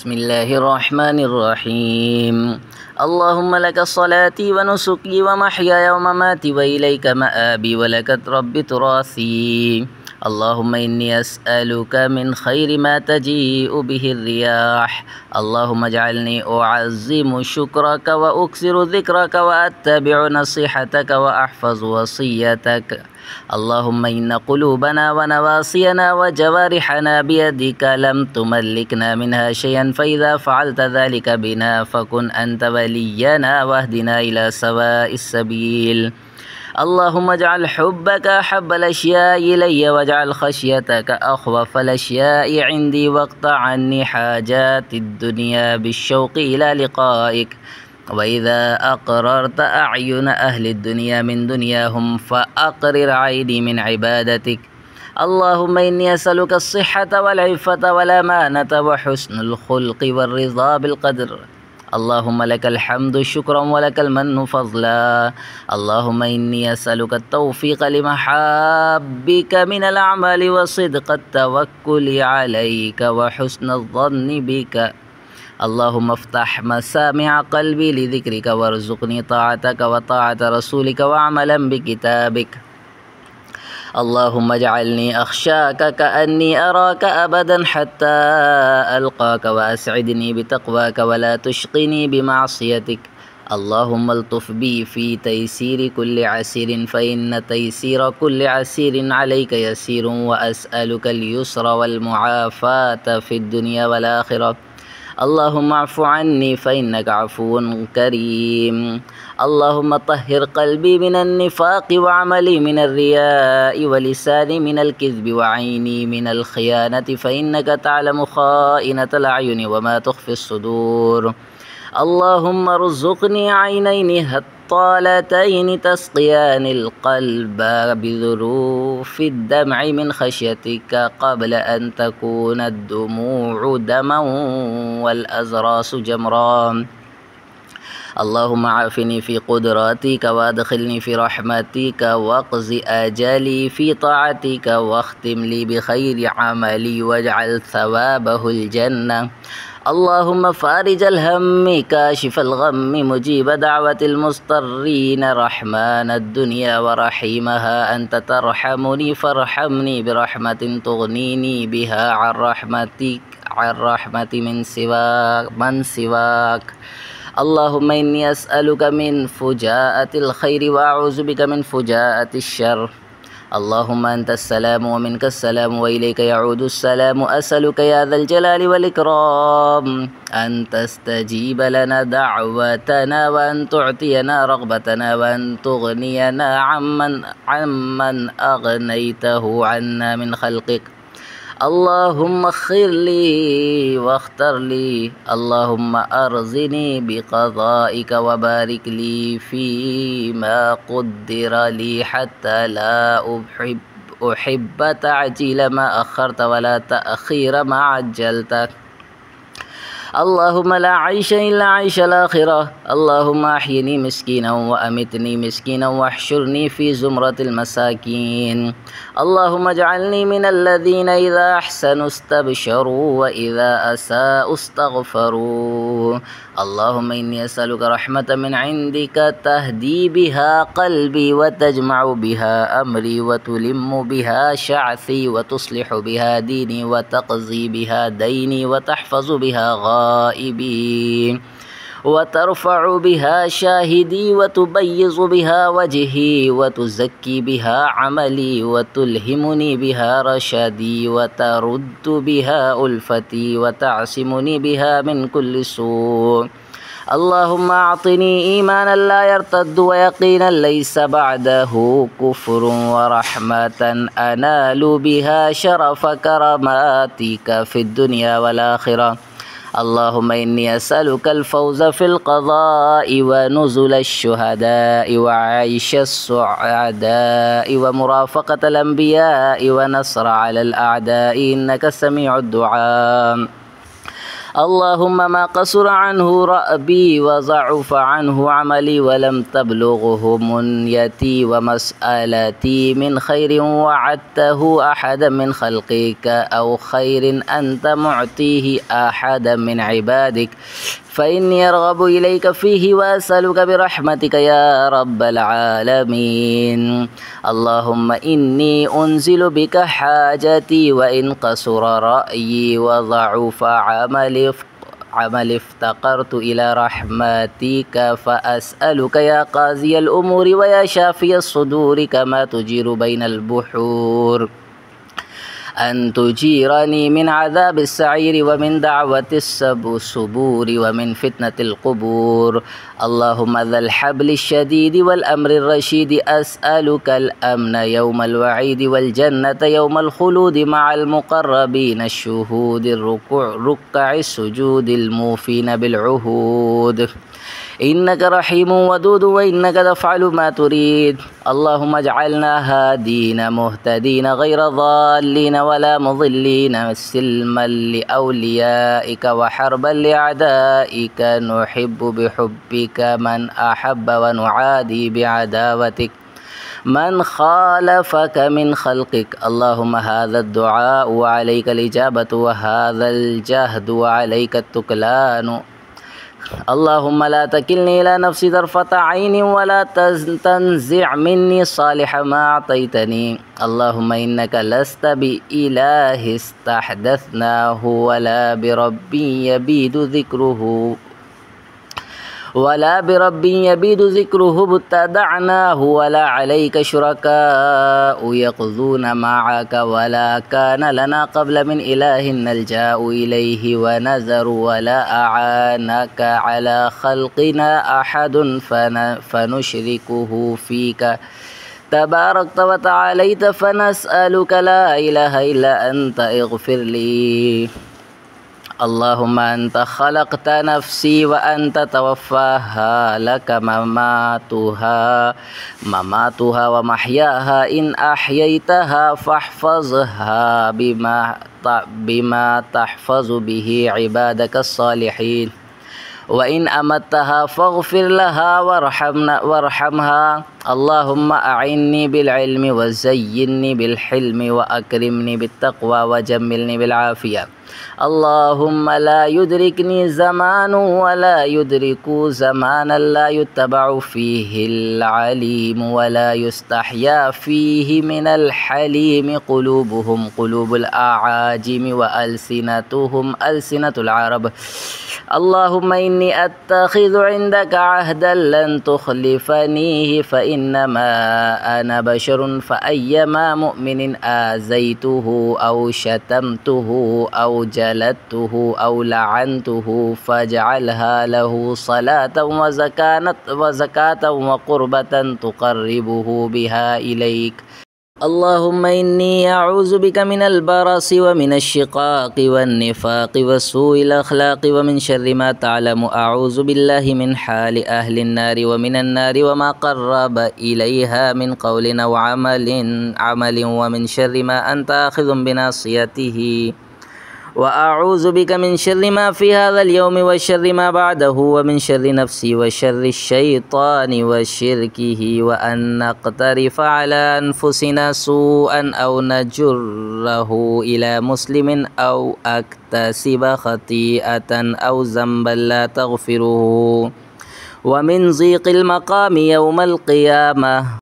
بسم الله الرحمن الرحيم. اللهم لك صلاتي ونسكي ومحياي ومماتي وإليك مآبي ولك رب تراثي. اللهم إني أسألك من خير ما تجيء به الرياح. اللهم اجعلني أعظم شكرك وأكثر ذكرك وأتبع نصيحتك وأحفظ وصيتك. اللهم إن قلوبنا ونواصينا وجوارحنا بيدك لم تملكنا منها شيئا، فإذا فعلت ذلك بنا فكن أنت ولينا واهدنا إلى سواء السبيل. اللهم اجعل حبك أحب الأشياء إلي، واجعل خشيتك أخوف الأشياء عندي، واقطع عني حاجات الدنيا بالشوق إلى لقائك. وإذا أقررت أعين أهل الدنيا من دنياهم فأقرر عيني من عبادتك. اللهم إني أسألك الصحة والعفة والأمانة وحسن الخلق والرضا بالقدر. اللهم لك الحمد شكرا ولك المن فضلا. اللهم إني أسألك التوفيق لمحابك من الأعمال وصدق التوكل عليك وحسن الظن بك. اللهم افتح مسامع قلبي لذكرك وارزقني طاعتك وطاعة رسولك وعملا بكتابك. اللهم اجعلني أخشاك كأني أراك أبدا حتى ألقاك، وأسعدني بتقواك ولا تشقني بمعصيتك. اللهم الطف بي في تيسير كل عسير، فإن تيسير كل عسير عليك يسير، وأسألك اليسر والمعافاة في الدنيا والآخرة. اللهم اعف عني فإنك عفو كريم. اللهم طهر قلبي من النفاق وعملي من الرياء ولساني من الكذب وعيني من الخيانة، فإنك تعلم خائنة الأعين وما تخفي الصدور. اللهم ارزقني عينين هطالتين تسقيان القلب بذروف الدمع من خشيتك قبل أن تكون الدموع دما والأزراس جمرا. اللهم عافني في قدراتك وادخلني في رحمتك، واقض آجالي في طاعتك، واختم لي بخير عملي واجعل ثوابه الجنة. اللهم فارج الهم كاشف الغم مجيب دعوة المضطرين رحمن الدنيا ورحيمها، أنت ترحمني فارحمني برحمة تغنيني بها عن رحمة من سواك. اللهم إني أسألك من فجاءة الخير وأعوذ بك من فجاءة الشر. اللهم أنت السلام ومنك السلام وإليك يعود السلام. أسألك يا ذا الجلال والإكرام أن تستجيب لنا دعوتنا، وأن تعطينا رغبتنا، وأن تغنينا عمن أغنيته عنا من خلقك. اللهم اغفر لي واختر لي. اللهم أرزني بقضائك وبارك لي فيما قدر لي، حتى لا أحب تعجيل ما أخرت ولا تأخير ما عجلت. اللهم لا عيش إلا عيش الآخرة. اللهم أحيني مسكينا وأمتني مسكينا واحشرني في زمرة المساكين. اللهم اجعلني من الذين إذا أحسنوا استبشروا وإذا أساءوا استغفروا. اللهم إني أسألك رحمة من عندك تهدي بها قلبي وتجمع بها أمري وتلم بها شعثي وتصلح بها ديني وتقضي بها ديني وتحفظ بها غائبي وترفع بها شاهدي وتبيض بها وجهي وتزكي بها عملي وتلهمني بها رشدي وترد بها ألفتي وتعصمني بها من كل سوء. اللهم أعطني إيمانا لا يرتد ويقينا ليس بعده كفر ورحمة أنال بها شرف كراماتك في الدنيا والآخرة. اللهم إني أسألك الفوز في القضاء ونزل الشهداء وعيش السعداء ومرافقة الأنبياء ونصر على الأعداء، إنك سميع الدعاء. اللهم ما قصر عنه رأبي وضعف عنه عملي ولم تبلغه منيتي ومسألتي من خير وعدته أحدا من خلقك أو خير أنت معطيه أحدا من عبادك فإني أرغب إليك فيه وأسألك برحمتك يا رب العالمين. اللهم إني أنزل بك حاجتي وإن قصر رأيي وضعف عملي افتقرت إلى رحمتك فأسألك يا قاضي الأمور ويا شافي الصدور كما تجير بين البحور أن تجيرني من عذاب السعير ومن دعوة الصبور ومن فتنة القبور. اللهم ذا الحبل الشديد والأمر الرشيد أسألك الأمن يوم الوعيد والجنة يوم الخلود مع المقربين الشهود ركع السجود الموفين بالعهود. إنك رحيم ودود وإنك تفعل ما تريد. اللهم اجعلنا هادين مهتدين غير ضالين ولا مضلين سلما لأوليائك وحربا لأعدائك نحب بحبك من أحب ونعادي بعداوتك من خالفك من خلقك. اللهم هذا الدعاء وعليك الإجابة وهذا الجهد وعليك التكلان. اللهم لا تكلني إلى نفسي طرفة عين ولا تنزع مني صالح ما أعطيتني. اللهم إنك لست بإله استحدثناه ولا برب يبيد ذكره ابتدعناه ولا عليك شركاء يقضون معك ولا كان لنا قبل من إله نلجأ إليه ونذر ولا أعانك على خلقنا أحد فنشركه فيك تباركت وتعاليت فنسألك لا إله إلا أنت اغفر لي. اللهم أنت خلقت نفسي وأنت توفاها لك مماتها ومحياها إن أحييتها فاحفظها بما تحفظ به عبادك الصالحين وإن أمتها فاغفر لها وارحمها. اللهم أعني بالعلم وزيني بالحلم وأكرمني بالتقوى وجملني بالعافية. اللهم لا يدركني زمان ولا يدرك زمانا لا يتبع فيه العليم ولا يستحيا فيه من الحليم قلوبهم قلوب الأعاجم وألسنتهم ألسنة العرب. اللهم إني أتخذ عندك عهدا لن تخلفنيه فإنما أنا بشر فأيما مؤمن آذيته أو شتمته أو جلدته أو لعنته فاجعلها له صلاة وزكاة وقربة تقربه بها إليك. اللهم إني أعوذ بك من البرص ومن الشقاق والنفاق وسوء الأخلاق ومن شر ما تعلم. أعوذ بالله من حال أهل النار ومن النار وما قرب إليها من قول أو عمل ومن شر ما أنت آخذ بناصيته. وأعوذ بك من شر ما في هذا اليوم وشر ما بعده ومن شر نفسي وشر الشيطان وشركه وأن نقترف على أنفسنا سوءا أو نجره إلى مسلم أو أكتسب خطيئة أو ذنبا لا تغفره ومن ضيق المقام يوم القيامة.